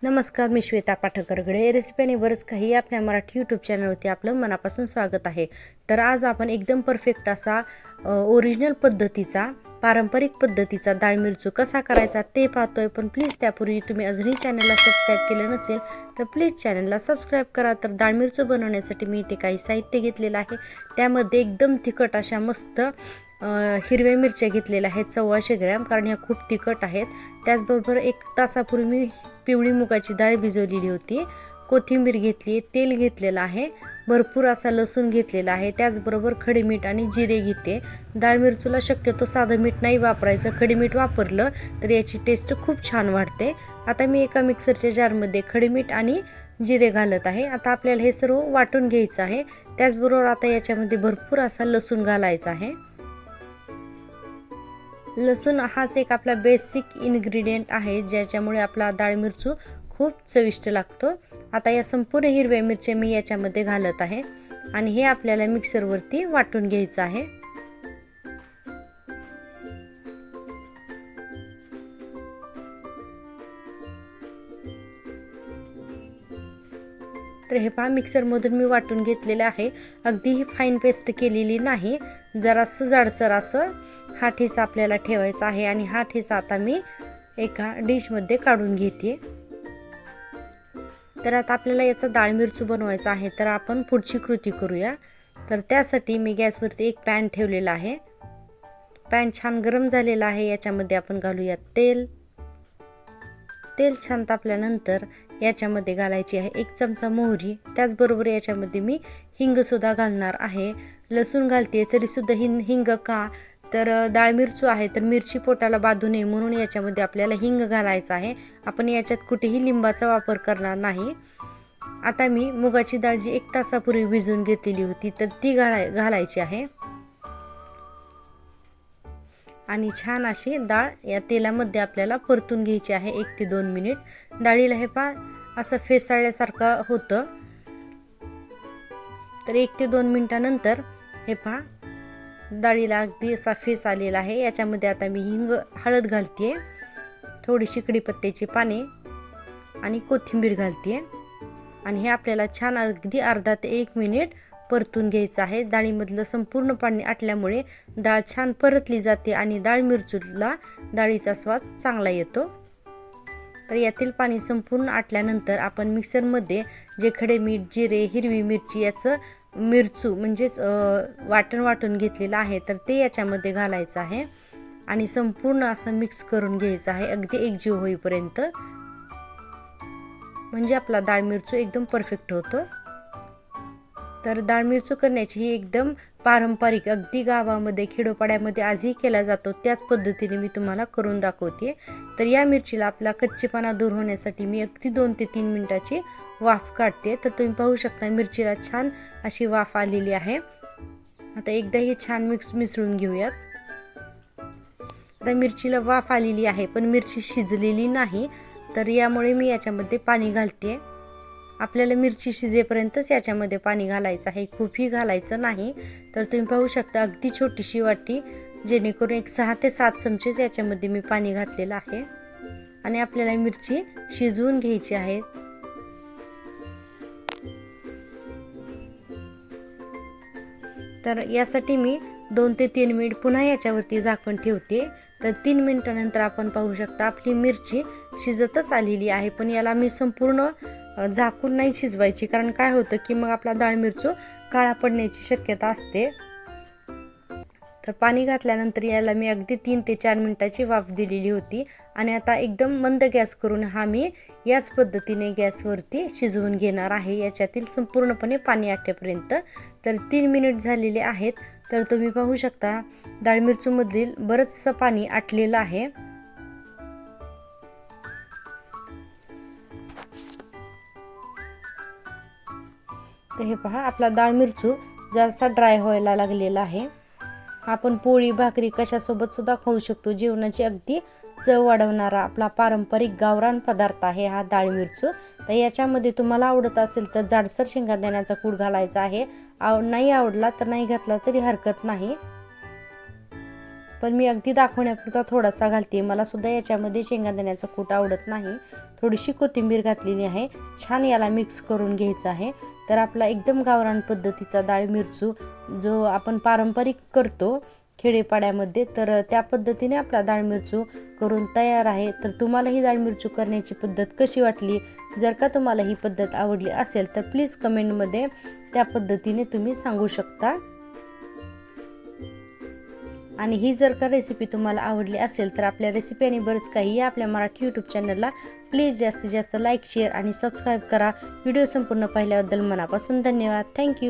नमस्कार, मी श्वेता पाठकरगडे. रेसिपी आणि बरंच काही आपल्या मराठी यूट्यूब चॅनलवरती आपलं मनापासून स्वागत आहे. तर आज आपण एकदम परफेक्ट असा ओरिजिनल पद्धतीचा पारंपरिक पद्धतीचा डाळ मिरचू कसा करायचा ते पाहतोय. पण प्लीज त्यापूर्वी तुम्ही अजूनही चॅनलला सबस्क्राईब केलं नसेल तर प्लीज चॅनलला सबस्क्राईब करा. तर डाळ मिरचू बनवण्यासाठी मी इथे काही साहित्य घेतलेलं आहे. त्यामध्ये एकदम तिखट अशा मस्त हिरव्या मिरच्या घेतलेल्या आहेत 125 ग्रॅम, कारण ह्या खूप तिखट आहेत. त्याचबरोबर 1 तासापूर्वी मी पिवळी मुगाची डाळ भिजवलेली होती. कोथिंबीर घेतली, तेल घेतलेलं आहे, भरपूर असा लसूण घेतलेला आहे. त्याचबरोबर खडे मीठ आणि जिरे घेते. डाळ मिरचूला शक्यतो साधं मीठ नाही वापरायचं, खडे मीठ वापरलं तर याची टेस्ट खूप छान वाढते. आता मी एका मिक्सरच्या जारमध्ये खडे मीठ आणि जिरे घालत आहे. आता आपल्याला हे सर्व वाटून घ्यायचं आहे. त्याचबरोबर आता याच्यामध्ये भरपूर असा लसूण घालायचा आहे. लसूण हाच एक आपला बेसिक इन्ग्रेडियंट आहे ज्याच्यामुळे आपला डाळ मिरचू खूप चविष्ट लागतो. आता या संपूर्ण हिरव्या मिरच्या मी याच्यामध्ये घालत आहे आणि हे आपल्याला मिक्सरवरती वाटून घ्यायचं आहे. तर हे पहा, मिक्सरमधून मी वाटून घेतलेलं आहे. अगदी ही फाईन पेस्ट केलेली नाही, जरासं जाडसर असं हा ठेचा आपल्याला ठेवायचा आहे. आणि हा ठेचा आता मी एका डिशमध्ये काढून घेते. तर आता आपल्याला याचा डाळ मिरचू बनवायचा आहे. तर आपण पुढची कृती करूया. तर त्यासाठी मी गॅसवरती एक पॅन ठेवलेला आहे. पॅन छान गरम झालेला आहे. याच्यामध्ये आपण घालूया तेल. तेल छान तापल्यानंतर याच्यामध्ये घालायची आहे 1 चमचा मोहरी. त्याचबरोबर याच्यामध्ये मी हिंग सुद्धा घालणार आहे. लसूण घालते तरी सुद्धा हिंग का, तर डाळ मिरचू आहे तर मिरची पोटाला बाधू नये म्हणून याच्यामध्ये आपल्याला हिंग घालायचा आहे. आपण याच्यात कुठेही लिंबाचा वापर करणार नाही. आता मी मुगाची डाळ जी 1 तासापूर्वी भिजवून घेतलेली होती तर ती घालायची आहे. आणि छान अशी डाळ या तेलामध्ये आपल्याला परतून घ्यायची आहे 1 ते 2 मिनिट. डाळीला हे पहा असं फेसाळल्यासारखं होतं. तर 1 ते 2 मिनिटानंतर हे पहा डाळीला अगदी असा फेस आलेला आहे. याच्यामध्ये आता मी हळद घालते, थोडीशी कढीपत्त्याची पाने आणि कोथिंबीर घालते. आणि हे आपल्याला छान अगदी अर्धा ते 1 मिनिट परतून घ्यायचं आहे. डाळीमधलं संपूर्ण पाणी आटल्यामुळे डाळ छान परतली जाते आणि डाळ मिरचूला डाळीचा स्वाद चांगला येतो. तर यातील पाणी संपूर्ण आटल्यानंतर आपण मिक्सरमध्ये जे खडे मीठ, जिरे, हिरवी मिरची याचं मिरचू म्हणजेच वाटून घेतलेलं आहे तर ते याच्यामध्ये घालायचं आहे आणि संपूर्ण असं मिक्स करून घ्यायचं आहे अगदी एकजीव होईपर्यंत. म्हणजे आपला डाळ मिरचू एकदम परफेक्ट होतो. तर डाळ मिरचू करण्याची ही एकदम पारंपरिक, अगदी गावामध्ये खेडोपाड्यामध्ये आजही केला जातो त्याच पद्धतीने मी तुम्हाला करून दाखवते. तर या मिरचीला आपला कच्चेपणा दूर होण्यासाठी मी अगदी 2 ते 3 मिनिटाची वाफ काढते. तर तुम्ही पाहू शकता मिरचीला छान अशी वाफ आलेली आहे. आता एकदा हे छान मिसळून घेऊयात. आता मिरचीला वाफ आलेली आहे पण मिरची शिजलेली नाही, तर यामुळे मी याच्यामध्ये पाणी घालते. आपल्याला मिरची शिजेपर्यंतच याच्यामध्ये पाणी घालायचं आहे, खूपही घालायचं नाही. तर तुम्ही पाहू शकता अगदी छोटीशी वाटी, जेणेकरून 6 ते 7 चमचेच याच्यामध्ये मी पाणी घातलेलं आहे. आणि आपल्याला मिरची शिजवून घ्यायची आहे. तर यासाठी मी 2 ते 3 मिनिट पुन्हा याच्यावरती झाकण ठेवते. तर 3 मिनिटानंतर आपण पाहू शकता आपली मिरची शिजतच आलेली आहे. पण याला मी संपूर्ण झाकून नाही शिजवायची, कारण काय होतं की मग आपला डाळ मिरचू काळा पडण्याची शक्यता असते. तर पाणी घातल्यानंतर याला मी अगदी 3 ते 4 मिनिटाची वाफ दिलेली होती. आणि आता एकदम मंद गॅस करून हा मी याच पद्धतीने गॅसवरती शिजवून घेणार आहे याच्यातील संपूर्णपणे पाणी आटेपर्यंत. तर 3 मिनिट झालेले आहेत. तर तुम्ही पाहू शकता डाळ मिरचूमधील बरंचसं पाणी आटलेलं आहे. तर हे पहा आपला डाळ मिरचू जरासा ड्राय व्हायला लागलेला आहे. आपण पोळी भाकरी कशासोबत सुद्धा खाऊ शकतो. जेवणाची अगदी चव वाढवणारा आपला पारंपरिक गावरान पदार्थ आहे हा डाळ मिरचू. तर याच्यामध्ये तुम्हाला आवडत असेल तर जाडसर शेंगदाण्याचा कूट घालायचा आहे. नाही आवडला तर नाही घातला तरी हरकत नाही. पण मी अगदी दाखवण्यापुरता थोडासा घालते. मला सुद्धा याच्यामध्ये शेंगादाण्याचा कूट आवडत नाही. थोडीशी कोथिंबीर घातलेली आहे. छान याला मिक्स करून घ्यायचं आहे. तर आपला एकदम गावरान पद्धतीचा डाळ मिरचू जो आपण पारंपरिक करतो खेडेपाड्यामध्ये, तर त्या पद्धतीने आपला डाळ मिरचू करून तयार आहे. तर तुम्हाला ही डाळ मिरचू करण्याची पद्धत कशी वाटली? जर का तुम्हाला ही पद्धत आवडली असेल तर प्लीज कमेंटमध्ये त्या पद्धतीने तुम्ही सांगू शकता. आणि ही जर का रेसिपी तुम्हाला आवडली असेल तर आपल्या रेसिपी आणि बरंच काही या आपल्या मराठी यूट्यूब चॅनलला प्लीज जास्तीत जास्त लाईक, शेअर आणि सबस्क्राईब करा. व्हिडिओ संपूर्ण पाहिल्याबद्दल मनापासून धन्यवाद. थँक्यू.